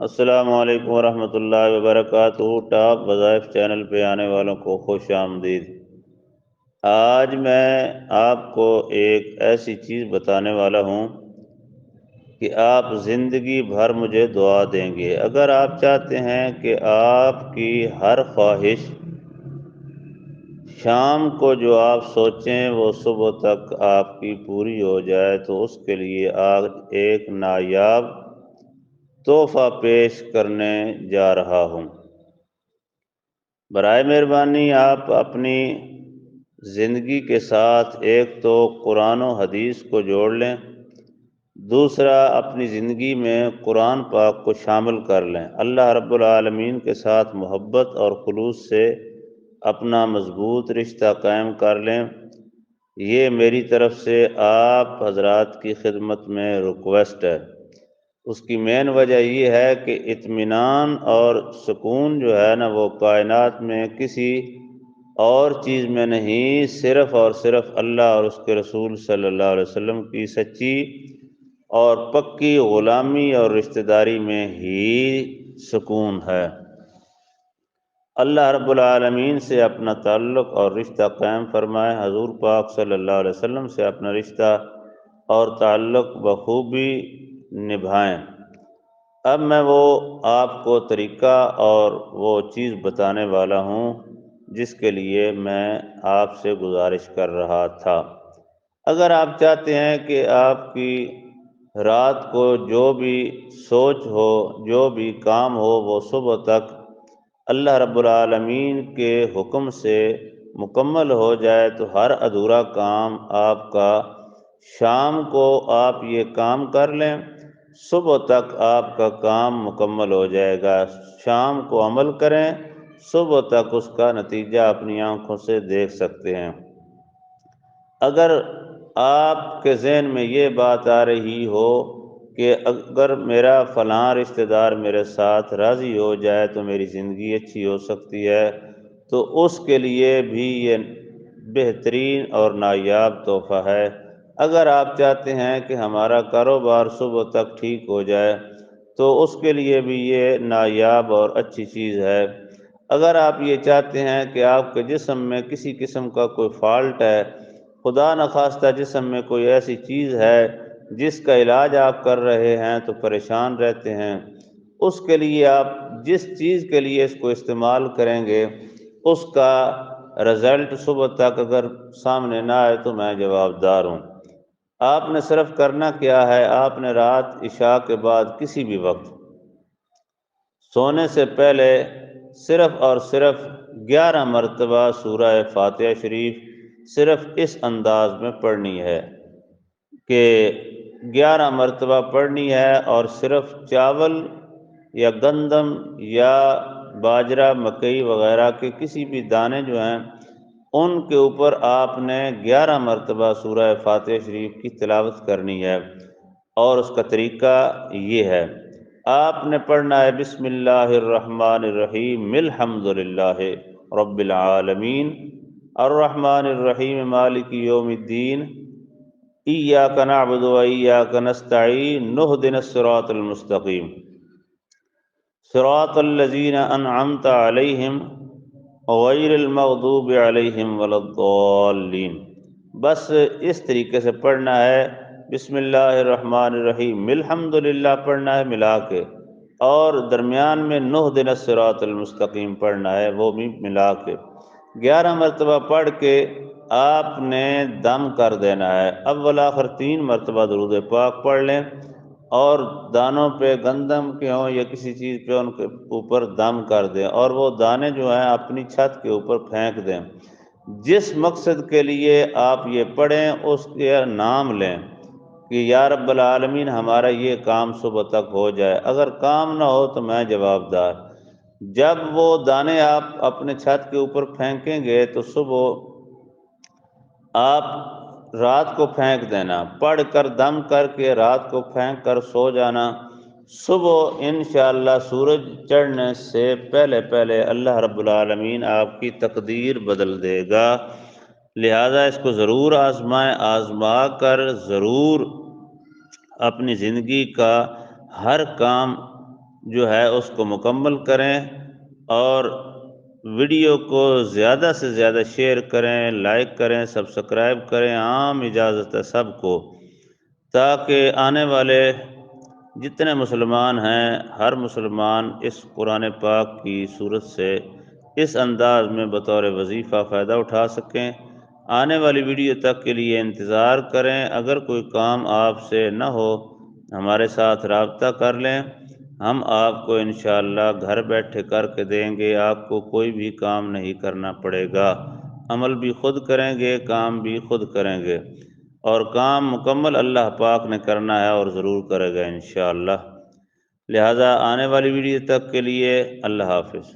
السلام علیکم ورحمۃ اللہ وبرکاتہ۔ ٹاپ وظائف چینل پہ آنے والوں کو خوش آمدید۔ آج میں آپ کو ایک ایسی چیز بتانے والا ہوں کہ آپ زندگی بھر مجھے دعا دیں گے۔ اگر آپ چاہتے ہیں کہ آپ کی ہر خواہش شام کو جو آپ سوچیں وہ صبح تک آپ کی پوری ہو جائے تو اس کے لیے آج ایک نایاب تحفہ پیش کرنے جا رہا ہوں۔ برائے مہربانی آپ اپنی زندگی کے ساتھ ایک تو قرآن و حدیث کو جوڑ لیں، دوسرا اپنی زندگی میں قرآن پاک کو شامل کر لیں۔ اللہ رب العالمین کے ساتھ محبت اور خلوص سے اپنا مضبوط رشتہ قائم کر لیں۔ یہ میری طرف سے آپ حضرات کی خدمت میں ریکویسٹ ہے۔ اس کی مین وجہ یہ ہے کہ اطمینان اور سکون جو ہے نا وہ کائنات میں کسی اور چیز میں نہیں، صرف اور صرف اللہ اور اس کے رسول صلی اللہ علیہ وسلم کی سچی اور پکی غلامی اور رشتہ داری میں ہی سکون ہے۔ اللہ رب العالمین سے اپنا تعلق اور رشتہ قائم فرمائے، حضور پاک صلی اللہ علیہ وسلم سے اپنا رشتہ اور تعلق بخوبی نبھائیں۔ اب میں وہ آپ کو طریقہ اور وہ چیز بتانے والا ہوں جس کے لیے میں آپ سے گزارش کر رہا تھا۔ اگر آپ چاہتے ہیں کہ آپ کی رات کو جو بھی سوچ ہو، جو بھی کام ہو، وہ صبح تک اللہ رب العالمین کے حکم سے مکمل ہو جائے تو ہر ادھورا کام آپ کا شام کو آپ یہ کام کر لیں، صبح تک آپ کا کام مکمل ہو جائے گا۔ شام کو عمل کریں، صبح تک اس کا نتیجہ اپنی آنکھوں سے دیکھ سکتے ہیں۔ اگر آپ کے ذہن میں یہ بات آ رہی ہو کہ اگر میرا فلاں رشتہ دار میرے ساتھ راضی ہو جائے تو میری زندگی اچھی ہو سکتی ہے، تو اس کے لیے بھی یہ بہترین اور نایاب تحفہ ہے۔ اگر آپ چاہتے ہیں کہ ہمارا کاروبار صبح تک ٹھیک ہو جائے تو اس کے لیے بھی یہ نایاب اور اچھی چیز ہے۔ اگر آپ یہ چاہتے ہیں کہ آپ کے جسم میں کسی قسم کا کوئی فالٹ ہے، خدا نخواستہ جسم میں کوئی ایسی چیز ہے جس کا علاج آپ کر رہے ہیں تو پریشان رہتے ہیں، اس کے لیے آپ جس چیز کے لیے اس کو استعمال کریں گے اس کا رزلٹ صبح تک اگر سامنے نہ آئے تو میں جواب دار ہوں۔ آپ نے صرف کرنا کیا ہے، آپ نے رات عشاء کے بعد کسی بھی وقت سونے سے پہلے صرف اور صرف 11 مرتبہ سورہ فاتحہ شریف صرف اس انداز میں پڑھنی ہے کہ 11 مرتبہ پڑھنی ہے، اور صرف چاول یا گندم یا باجرہ مکئی وغیرہ کے کسی بھی دانے جو ہیں ان کے اوپر آپ نے 11 مرتبہ سورہ فاتحہ شریف کی تلاوت کرنی ہے۔ اور اس کا طریقہ یہ ہے، آپ نے پڑھنا ہے بسم اللہ الرحمن الرحیم الحمد للہ رب العالمین الرحمن الرحیم مالک یوم الدین ایاک نعبد و ایاک نستعین اہدنا الصراط المستقیم صراط الذین انعمت علیہم غیر المغضوب علیہم ولا الضالین۔ بس اس طریقے سے پڑھنا ہے، بسم اللہ الرحمن الرحیم الحمد للہ پڑھنا ہے ملا کے، اور درمیان میں اہدنا الصراط المستقیم پڑھنا ہے وہ بھی ملا کے۔ 11 مرتبہ پڑھ کے آپ نے دم کر دینا ہے۔ اول آخر 3 مرتبہ درود پاک پڑھ لیں، اور دانوں پہ گندم کے ہوں یا کسی چیز پہ ان کے اوپر دم کر دیں، اور وہ دانے جو ہیں اپنی چھت کے اوپر پھینک دیں۔ جس مقصد کے لیے آپ یہ پڑھیں اس کے نام لیں کہ یا رب العالمین ہمارا یہ کام صبح تک ہو جائے، اگر کام نہ ہو تو میں جواب دار۔ جب وہ دانے آپ اپنے چھت کے اوپر پھینکیں گے تو صبح آپ رات کو پھینک دینا، پڑھ کر دم کر کے رات کو پھینک کر سو جانا۔ صبح انشاءاللہ سورج چڑھنے سے پہلے پہلے اللہ رب العالمین آپ کی تقدیر بدل دے گا۔ لہذا اس کو ضرور آزمائیں، آزما کر ضرور اپنی زندگی کا ہر کام جو ہے اس کو مکمل کریں، اور ویڈیو کو زیادہ سے زیادہ شیئر کریں، لائک کریں، سبسکرائب کریں، عام اجازت ہے سب کو، تاکہ آنے والے جتنے مسلمان ہیں ہر مسلمان اس قرآن پاک کی صورت سے اس انداز میں بطور وظیفہ فائدہ اٹھا سکیں۔ آنے والی ویڈیو تک کے لیے انتظار کریں۔ اگر کوئی کام آپ سے نہ ہو ہمارے ساتھ رابطہ کر لیں، ہم آپ کو انشاءاللہ گھر بیٹھے کر کے دیں گے، آپ کو کوئی بھی کام نہیں کرنا پڑے گا، عمل بھی خود کریں گے، کام بھی خود کریں گے، اور کام مکمل اللہ پاک نے کرنا ہے اور ضرور کرے گا انشاءاللہ۔ لہٰذا آنے والی ویڈیو تک کے لیے اللہ حافظ۔